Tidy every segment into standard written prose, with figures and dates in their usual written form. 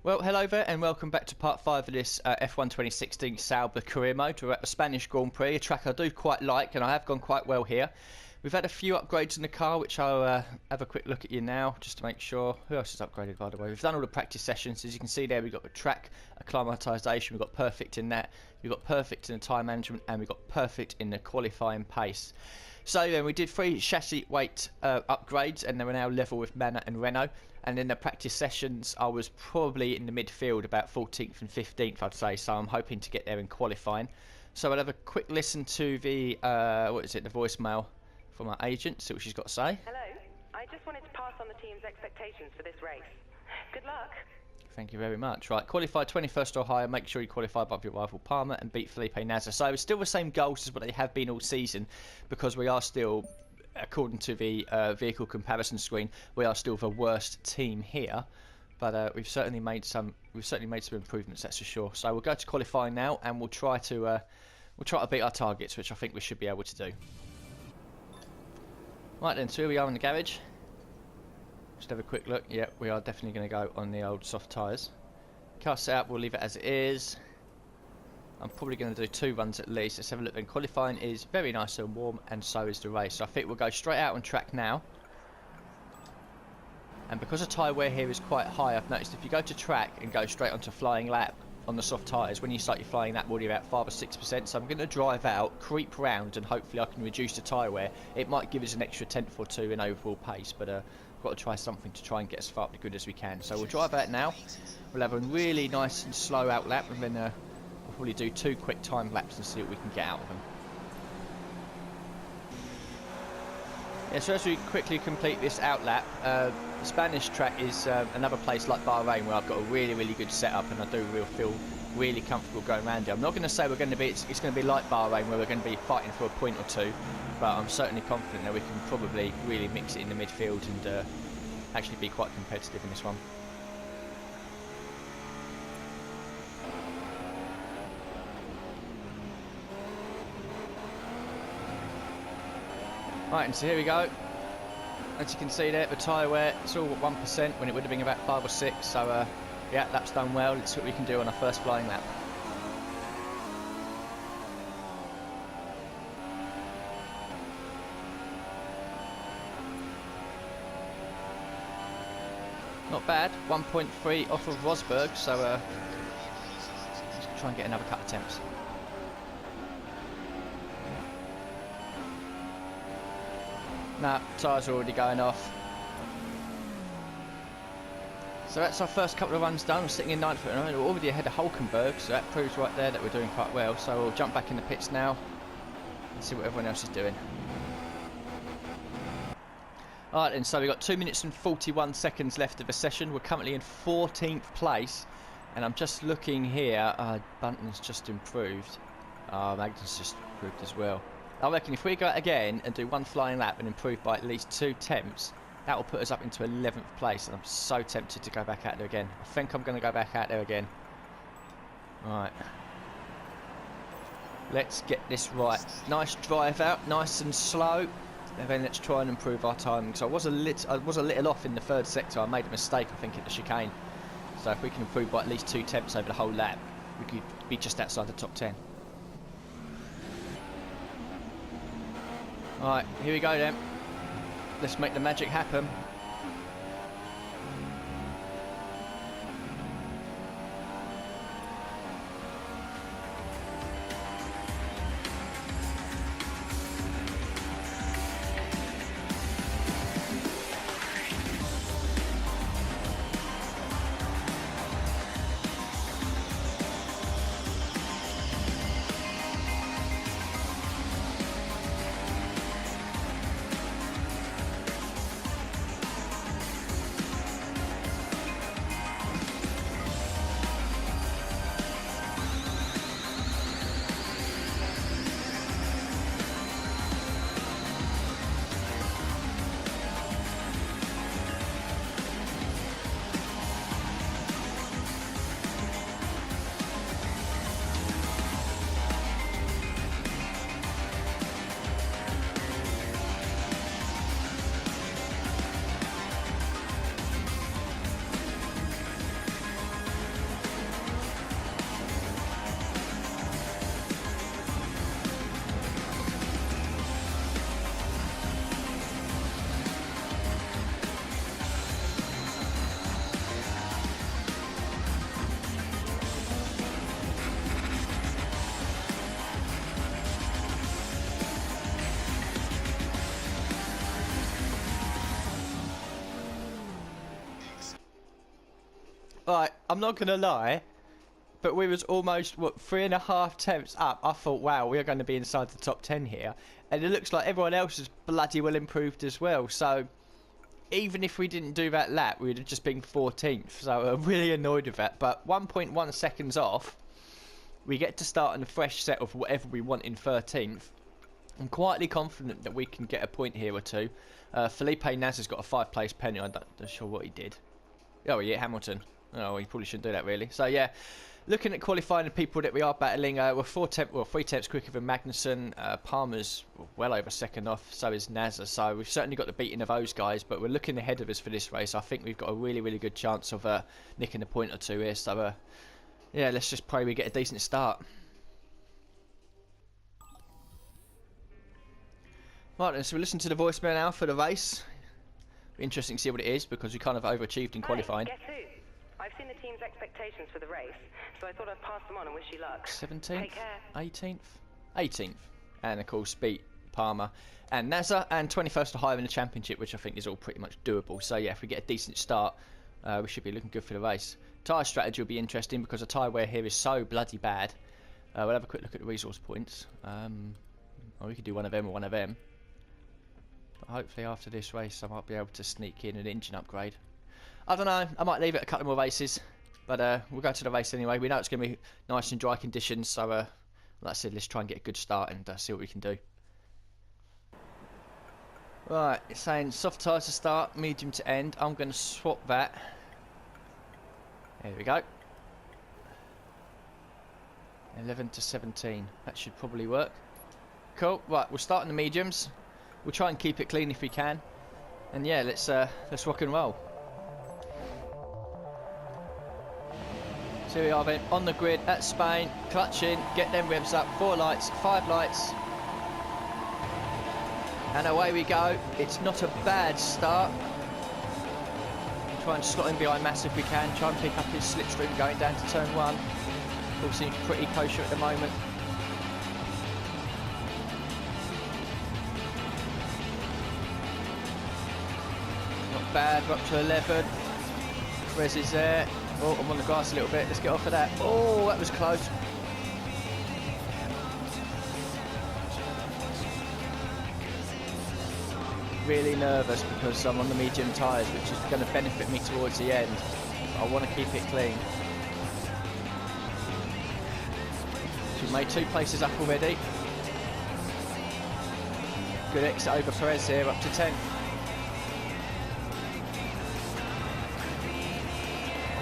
Well, hello there and welcome back to part 5 of this F1 2016 Sauber career mode. We're at the Spanish Grand Prix, a track I do quite like and I have gone quite well here. We've had a few upgrades in the car which I'll have a quick look at you now just to make sure. Who else is upgraded, by the way? We've done all the practice sessions. As you can see there, we've got the track acclimatisation, we've got perfect in that, we've got perfect in the tyre management, and we've got perfect in the qualifying pace. So then we did 3 chassis weight upgrades and they were now level with Manor and Renault. And in the practice sessions I was probably in the midfield, about 14th and 15th I'd say, so I'm hoping to get there in qualifying. So I'll have a quick listen to the, the voicemail from our agent, see what she's got to say. Hello, I just wanted to pass on the team's expectations for this race. Good luck. Thank you very much. Right, qualify 21st or higher, make sure you qualify above your rival Palmer and beat Felipe Nasr. So it's still the same goals as what they have been all season, because we are still, according to the vehicle comparison screen, we are still the worst team here. But we've certainly made some improvements, that's for sure. So we'll go to qualifying now and we'll try to beat our targets, which I think we should be able to do. Right then, so here we are in the garage. Just have a quick look. Yeah, we are definitely going to go on the old soft tyres. Car setup, we'll leave it as it is. I'm probably going to do 2 runs at least. Let's have a look then. Qualifying is very nice and warm, and so is the race. So I think we'll go straight out on track now. And because the tyre wear here is quite high, I've noticed if you go to track and go straight onto flying lap on the soft tyres, when you start your flying lap, we'll be about 5 or 6%. So I'm going to drive out, creep round, and hopefully I can reduce the tyre wear. It might give us an extra 10th or 2 in overall pace, but we've got to try something to try and get as far up the grid as we can. So we'll drive out now. We'll have a really nice and slow out lap, and then we'll probably do 2 quick time laps and see what we can get out of them. Yeah, so as we quickly complete this out lap, the Spanish track is another place like Bahrain where I've got a really good setup, and I do feel really comfortable going around here. I'm not going to say we're going to be, it's going to be like Bahrain where we're going to be fighting for a point or 2, but I'm certainly confident that we can probably really mix it in the midfield and actually be quite competitive in this one. Right, and so here we go. As you can see there, the tyre wear, it's all at 1% when it would have been about 5 or 6. So yeah, that's done well. Let's see what we can do on our first flying lap. Not bad, 1.3 off of Rosberg, so let's try and get another couple of attempts. Nah, tyres are already going off. So that's our first couple of runs done. We're sitting in 9th at the moment. We're already ahead of Hulkenberg, so that proves right there that we're doing quite well. So we'll jump back in the pits now and see what everyone else is doing. Alright then, so we've got 2 minutes and 41 seconds left of the session. We're currently in 14th place, and I'm just looking here. Bunton's just improved. Magnus just improved as well. I reckon if we go again and do 1 flying lap and improve by at least 2 tenths, that will put us up into 11th place, and I'm so tempted to go back out there again. I think I'm going to go back out there again. Right. Let's get this right. Nice drive out, nice and slow, and then let's try and improve our timing. So I was a little off in the 3rd sector. I made a mistake, I think, at the chicane. So if we can improve by at least 2 tenths over the whole lap, we could be just outside the top 10. Alright, here we go then. Let's make the magic happen. Right, I'm not going to lie, but we was almost, what, 3.5 tenths up. I thought, wow, we are going to be inside the top 10 here. And it looks like everyone else is bloody well improved as well. So, even if we didn't do that lap, we would have just been 14th. So, I'm really annoyed with that. But 1.1 seconds off, we get to start on a fresh set of whatever we want in 13th. I'm quietly confident that we can get a point here or two. Felipe Nasr's got a 5-place penalty. I'm not sure what he did. Oh, yeah, Hamilton. Oh, he probably shouldn't do that, really. So, yeah, looking at qualifying the people that we are battling, we're 3 tenths quicker than Magnussen. Palmer's well over second off, so is Nasr. So, we've certainly got the beating of those guys, but we're looking ahead of us for this race. I think we've got a really, really good chance of nicking a point or two here. So, yeah, let's just pray we get a decent start. Right then, so we listen to the voicemail now for the race. Be interesting to see what it is, because we kind of overachieved in qualifying. Hey, guess who? I've seen the team's expectations for the race, so I thought I'd pass them on and wish you luck. 17th? Take care. 18th? 18th. And of course beat Palmer and Nasr, and 21st or higher in the championship, which I think is all pretty much doable. So yeah, if we get a decent start, we should be looking good for the race. Tyre strategy will be interesting, because the tyre wear here is so bloody bad. We'll have a quick look at the resource points. Or we could do one of them or one of them. But hopefully after this race I might be able to sneak in an engine upgrade. I don't know, I might leave it a couple more races, but we'll go to the race anyway. We know it's going to be nice and dry conditions, so like I said, let's try and get a good start and see what we can do. Right, it's saying soft tyres to start, medium to end. I'm going to swap that. There we go. 11 to 17, that should probably work. Cool, right, we'll start in the mediums. We'll try and keep it clean if we can. And yeah, let's rock and roll. So here we are then, on the grid at Spain, clutch in, get them revs up, 4 lights, 5 lights. And away we go. It's not a bad start. Try and slot in behind Massa if we can, try and pick up his slipstream going down to turn 1. All seems pretty kosher at the moment. Not bad, we're up to 11. Perez is there. Oh, I'm on the grass a little bit. Let's get off of that. Oh, that was close. Really nervous because I'm on the medium tyres, which is going to benefit me towards the end. But I want to keep it clean. So we've made 2 places up already. Good exit over Perez here, up to 10.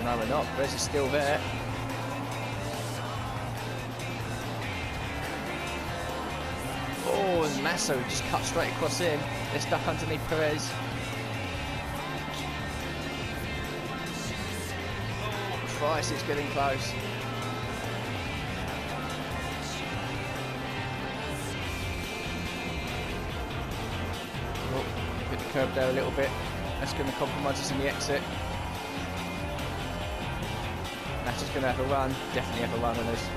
No, we're not. Perez is still there. Oh, and Massa just cut straight across in. They're stuck underneath Perez. Oh, Christ, it's getting close. Oh, hit the curb there a little bit. That's going to compromise us in the exit. Massa's going to have a run, definitely have a run on us.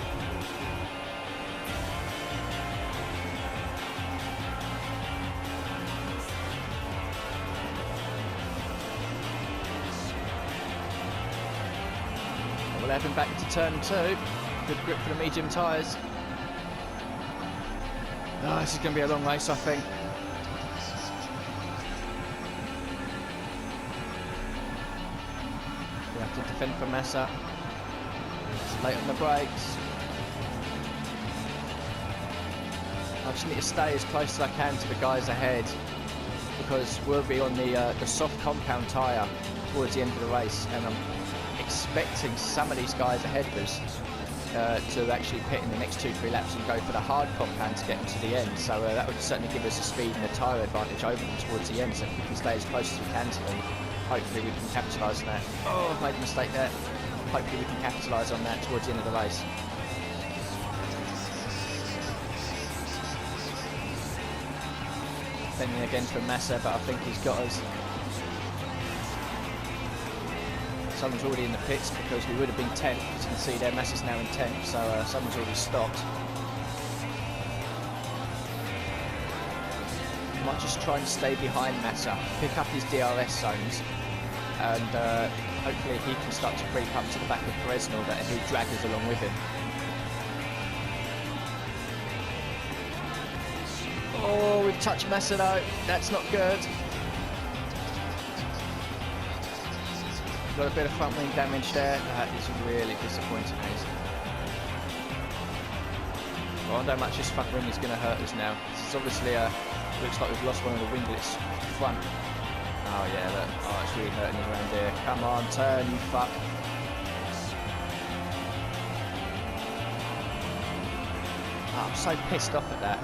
We'll have him back into turn 2. Good grip for the medium tyres. Oh, this is going to be a long race, I think. We have to defend for Massa. Late on the brakes. I just need to stay as close as I can to the guys ahead, because we'll be on the soft compound tyre towards the end of the race, and I'm expecting some of these guys ahead of us to actually pit in the next 2-3 laps and go for the hard compound to get them to the end. So that would certainly give us a speed and a tyre advantage over them towards the end. So if we can stay as close as we can to them, hopefully we can capitalise on that. Oh, I've made a mistake there. Hopefully we can capitalise on that towards the end of the race. Defending again from Massa, but I think he's got us. Someone's already in the pits, because we would have been 10th. As you can see there, Massa's now in 10th, so someone's already stopped. Might just try and stay behind Massa, pick up his DRS zones, and hopefully he can start to creep up to the back of Perez and all that, and he'll drag us along with him. Oh, we've touched Massa though. That's not good. Got a bit of front wing damage there. That is really disappointing. I wonder how much this front wing is going to hurt us now. This is obviously looks like we've lost one of the winglets front. Oh yeah, look. Oh, it's really hurting us around here. Come on, turn, you fuck. Oh, I'm so pissed off at that.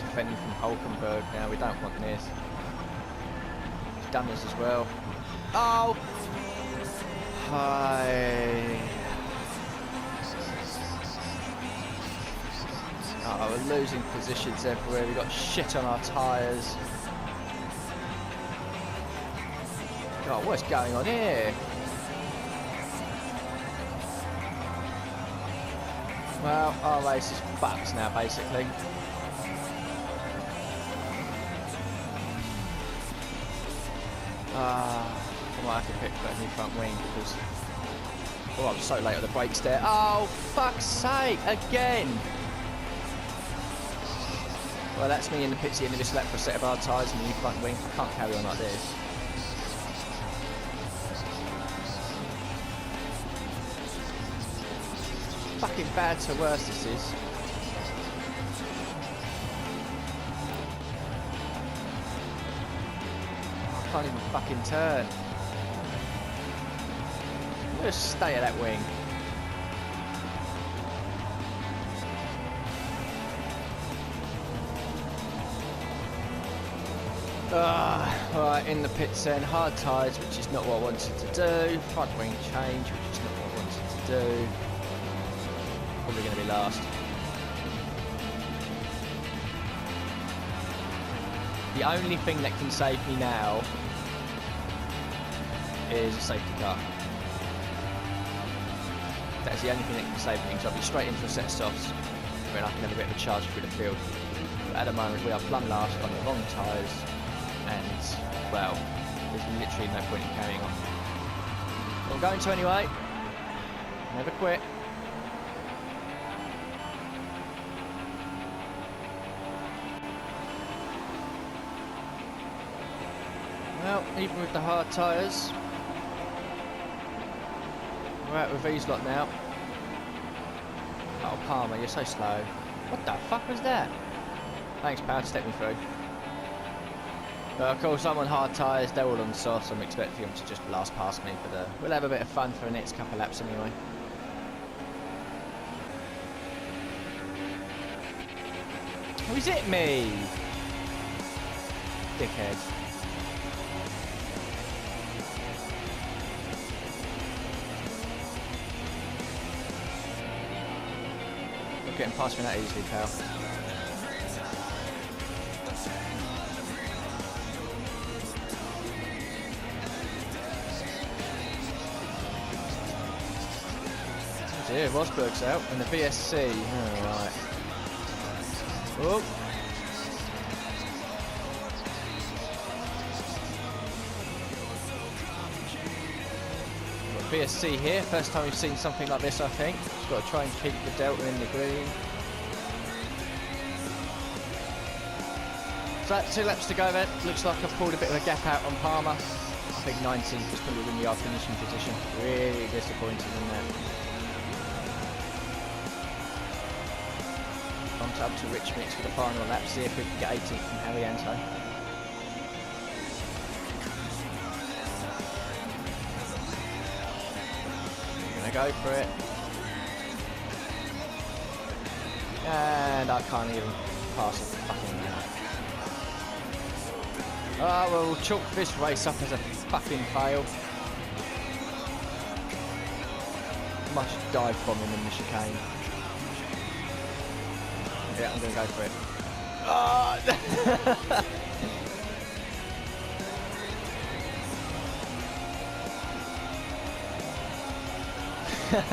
Defending from Hulkenberg now, we don't want this. He's done this as well. Oh! Hi. Oh, we're losing positions everywhere. We've got shit on our tyres. God, what's going on here? Well, our race is fucked now, basically. I might have to pick that new front wing because... Oh, I'm so late on the brakes there. Oh, fuck's sake, again! Well, that's me in the pits at the end of this lap for a set of hard tyres and the new front wing. I can't carry on like this. Fucking bad to worse this is. I can't even fucking turn. Just stay at that wing. Right, in the pits then, hard tyres, which is not what I wanted to do. Front wing change, which is not what I wanted to do. Probably going to be last. The only thing that can save me now is a safety car. That's the only thing that can save me, because I'll be straight into a set of softs when I can have a bit of a charge through the field. But at the moment we are plumb last on the wrong tyres, and well, there's literally no point in carrying on. But I'm going to anyway. Never quit. Well, even with the hard tyres, we're out with these lot now. Oh, Palmer, you're so slow. What the fuck was that? Thanks, pal, to step me through. But of course, I'm on hard tyres, they're all on softs, so I'm expecting them to just blast past me, but we'll have a bit of fun for the next couple of laps anyway. Oh, is it me? Dickhead. You're getting past me that easily, pal. Yeah, Rosberg's out, and the VSC. Alright. Oh. Got VSC here. First time we've seen something like this, I think. Just got to try and keep the delta in the green. So, 2 laps to go then. Looks like I've pulled a bit of a gap out on Palmer. I think 19th was probably when we are finishing position. Really disappointed in that. Up to Rich Mix for the final lap, see if we can get 18th from Harry Anto. Gonna go for it. And I can't even pass a fucking minute. Ah, well, we'll chalk this race up as a fucking fail. Much dive bombing in the chicane. Yeah, I'm gonna go for it. Oh!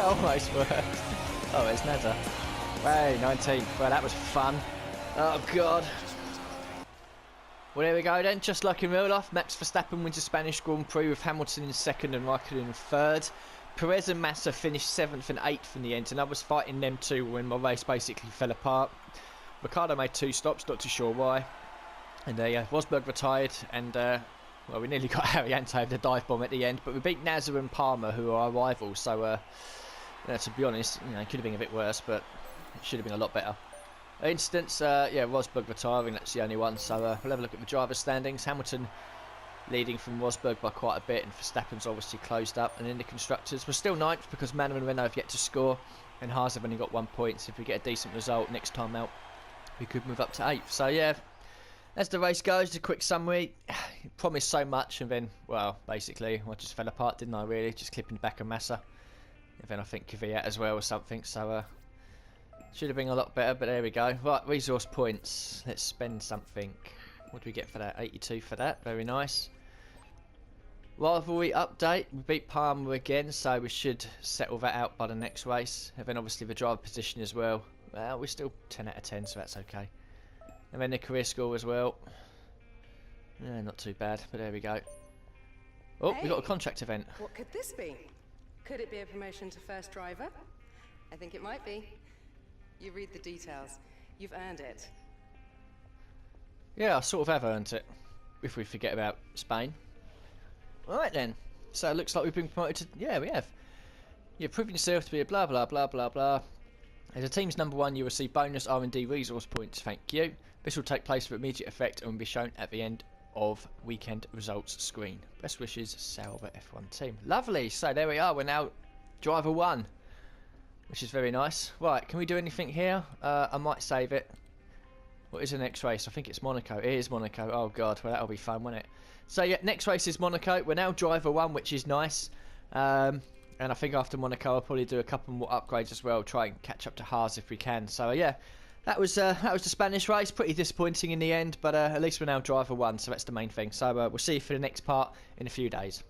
Almost worked. Oh, it's Netta. Hey, 19th. Well, that was fun. Oh, God. Well, there we go then. Just like in real life, Max Verstappen wins the Spanish Grand Prix with Hamilton in second and Raikkonen in third. Perez and Massa finished 7th and 8th in the end, and I was fighting them too when my race basically fell apart. Ricciardo made 2 stops, not too sure why. And Rosberg retired, and well, we nearly got Ariante with the dive bomb at the end, but we beat Nasser and Palmer, who are our rivals. So, to be honest, it could have been a bit worse, but it should have been a lot better. Instance, Rosberg retiring, that's the only one. So we'll have a look at the driver's standings. Hamilton leading from Rosberg by quite a bit, and Verstappen's obviously closed up. And in the constructors, we're still 9th because Manor and Renault have yet to score, and Haas have only got 1 point. So if we get a decent result next time out, we could move up to 8th. So yeah, as the race goes, a quick summary. Promised so much, and then, well, basically, I just fell apart, didn't I, really? Just clipping the back of Massa. And then I think Kvyat as well or something. So should have been a lot better, but there we go. Right, resource points. Let's spend something. What do we get for that? 82 for that. Very nice. Rivalry update. We beat Palmer again, so we should settle that out by the next race. And then obviously the driver position as well. Well, we're still 10 out of 10, so that's okay. And then the career score as well. Yeah, not too bad, but there we go. Oh, Hey, we got a contract event. What could this be? Could it be a promotion to first driver? I think it might be. You read the details. You've earned it. Yeah, I sort of have earned it, if we forget about Spain. Alright then, so it looks like we've been promoted to... Yeah, we have. You've proven yourself to be a blah blah blah blah blah. As a team's number 1, you receive bonus R&D resource points, thank you. This will take place with immediate effect and will be shown at the end of weekend results screen. Best wishes, Sauber F1 team. Lovely, so there we are, we're now driver 1. Which is very nice. Right, can we do anything here? I might save it. What is the next race? I think it's Monaco. It is Monaco. Oh god, well that'll be fun, won't it? So yeah, next race is Monaco. We're now driver 1, which is nice. And I think after Monaco I'll probably do a couple more upgrades as well. Try and catch up to Haas if we can. So yeah, that was the Spanish race. Pretty disappointing in the end, but at least we're now driver 1, so that's the main thing. So we'll see you for the next part in a few days.